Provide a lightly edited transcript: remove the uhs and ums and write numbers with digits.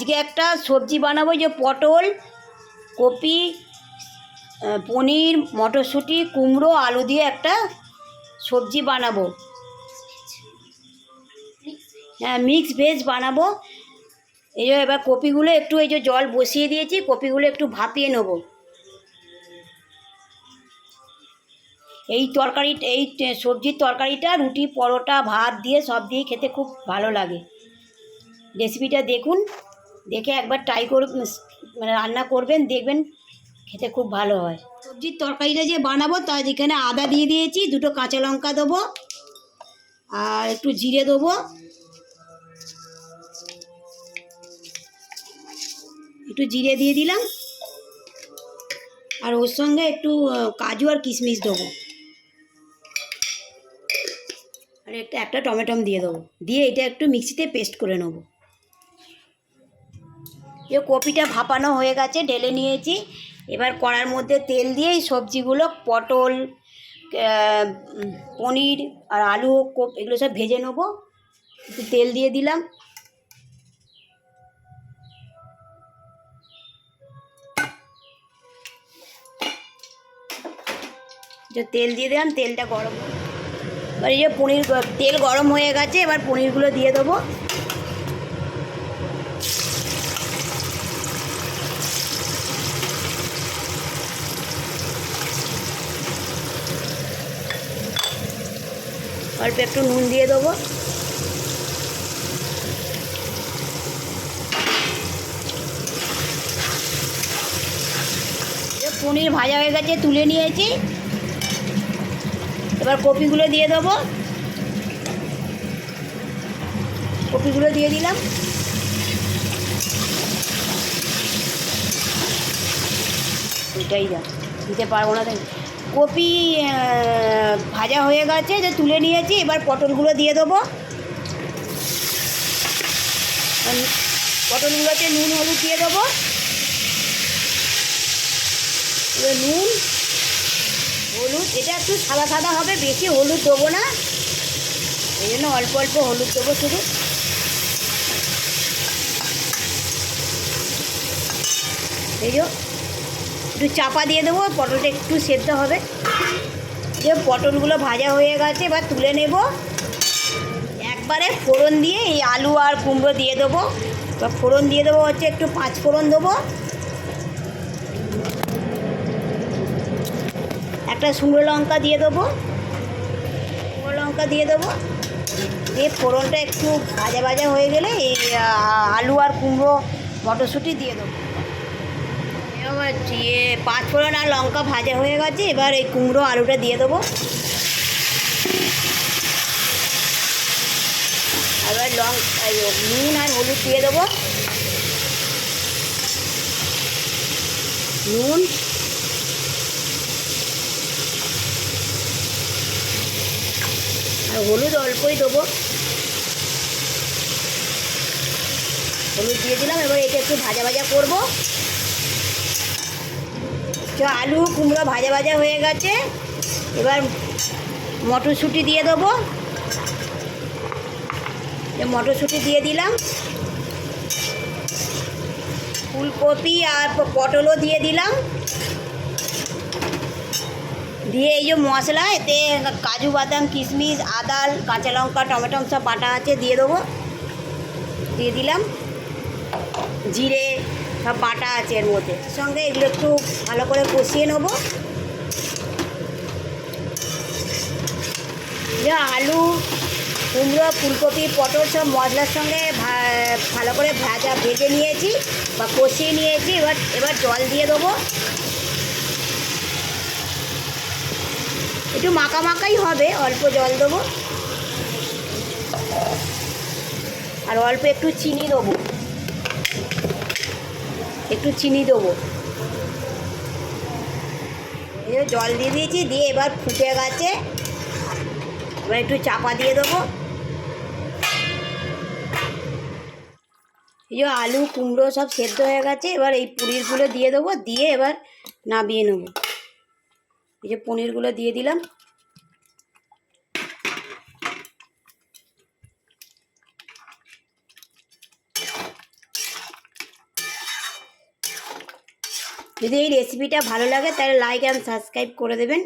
আজকে একটা সবজি বানাবো, যে পটল, কপি, পনির, মটরশুঁটি, কুমড়ো, আলু দিয়ে একটা সবজি বানাবো। হ্যাঁ, মিক্স ভেজ বানাবো। এই যে এবার কপিগুলো একটু, এই যে জল বসিয়ে দিয়েছি, কপিগুলো একটু ভাপিয়ে নেব। এই সবজির তরকারিটা রুটি, পরোটা, ভাত দিয়ে সব দিয়ে খেতে খুব ভালো লাগে। রেসিপিটা দেখুন, দেখে একবার ট্রাই করে মানে রান্না করবেন, দেখবেন খেতে খুব ভালো হয়। সবজির তরকারিটা যে বানাবো তার এখানে আদা দিয়ে দিয়েছি, দুটো কাঁচা লঙ্কা দেবো, আর একটু জিরে দেবো, একটু জিরে দিয়ে দিলাম, আর ওর সঙ্গে একটু কাজু আর কিশমিশ দেবো, আর একটা টমেটো দিয়ে দেবো, দিয়ে এটা একটু মিক্সিতে পেস্ট করে নেবো। যে কপিটা ভাপানো হয়ে গেছে, ঢেলে নিয়েছি। এবার কড়ার মধ্যে তেল দিয়ে এই সবজিগুলো, পটল, পনির আর আলু, এগুলো সব ভেজে নেবো। একটু তেল দিয়ে দিলাম, যে তেল দিয়ে দিলাম, তেলটা গরম। এবার এই যে তেল গরম হয়ে গেছে, এবার পনিরগুলো দিয়ে দেবো। অল্প একটু নুন দিয়ে দেবো। পনির ভাজা হয়ে গেছে, তুলে নিয়েছি। এবার কপিগুলো দিয়ে দেবো, কপিগুলো দিয়ে দিলাম। এটাই যা দিতে পারবো না, তাই কপি ভাজা হয়ে গেছে, যে তুলে নিয়েছি। এবার পটলগুলো দিয়ে দেবো। পটলগুলোতে নুন হলুদ দিয়ে দেবো। এবার নুন হলুদ, এটা একটু সাদা সাদা হবে, বেশি হলুদ দেবো না, এই জন্য অল্প অল্প হলুদ দেবো শুধু। এই যে একটু চাপা দিয়ে দেবো, পটলটা একটু সেদ্ধ হবে। যে পটলগুলো ভাজা হয়ে গেছে, এবার তুলে নেব। একবারে ফোড়ন দিয়ে এই আলু আর কুমড়ো দিয়ে দেবো। এবার ফোড়ন দিয়ে দেবো হচ্ছে, একটু 5 ফোড়ন দেবো, একটা শুকনো লঙ্কা দিয়ে দেবো, দিয়ে ফোড়নটা একটু ভাজা ভাজা হয়ে গেলে এই আলু আর কুমড়ো, মটরশুঁটি দিয়ে দেবো। এবার 5 ফোড়ন আর লঙ্কা ভাজা হয়ে গেছে, এবার এই কুমড়ো আলুটা দিয়ে দেবো। এবার নুন আর হলুদ দিয়ে দেবো, নুন আর হলুদ অল্পই দেবো, হলুদ দিয়ে দিলাম। এবার এটা একটু ভাজা ভাজা করবো। আলু কুমড়ো ভাজা ভাজা হয়ে গেছে, এবার মটরশুঁটি দিয়ে দেবো। মটরশুঁটি দিয়ে দিলাম, ফুলকপি আর পটলও দিয়ে দিলাম। দিয়ে এই যে মশলা, এতে কাজু বাদাম, কিশমিশ, আদা, কাঁচা লঙ্কা, টমেটো সব বাটা আছে, দিয়ে দেবো। দিয়ে দিলাম, জিরে সব বাটা আছে এর মধ্যে, সঙ্গে এগুলো একটু ভালো করে কষিয়ে নেবো। যে আলু, কুমড়ো, ফুলকপি, পটল সব মশলার সঙ্গে ভালো করে ভেজে নিয়েছি বা কষিয়ে নিয়েছি। এবার জল দিয়ে দেবো, একটু মাখা মাখাই হবে, অল্প জল দেবো, আর অল্প একটু চিনি দেবো, জল দিয়ে দিয়েছি। দিয়ে এবার ফুটে গেছে, এবার একটু চাপা দিয়ে দেবো। এই যে আলু কুমড়ো সব সেদ্ধ হয়ে গেছে, এবার এই পনিরগুলো দিয়ে দেবো, দিয়ে এবার নামিয়ে নেবো। এই যে পনিরগুলো দিয়ে দিলাম। যদি এই রেসিপিটা ভালো লাগে তাহলে লাইক অ্যান্ড সাবস্ক্রাইব করে দেবেন।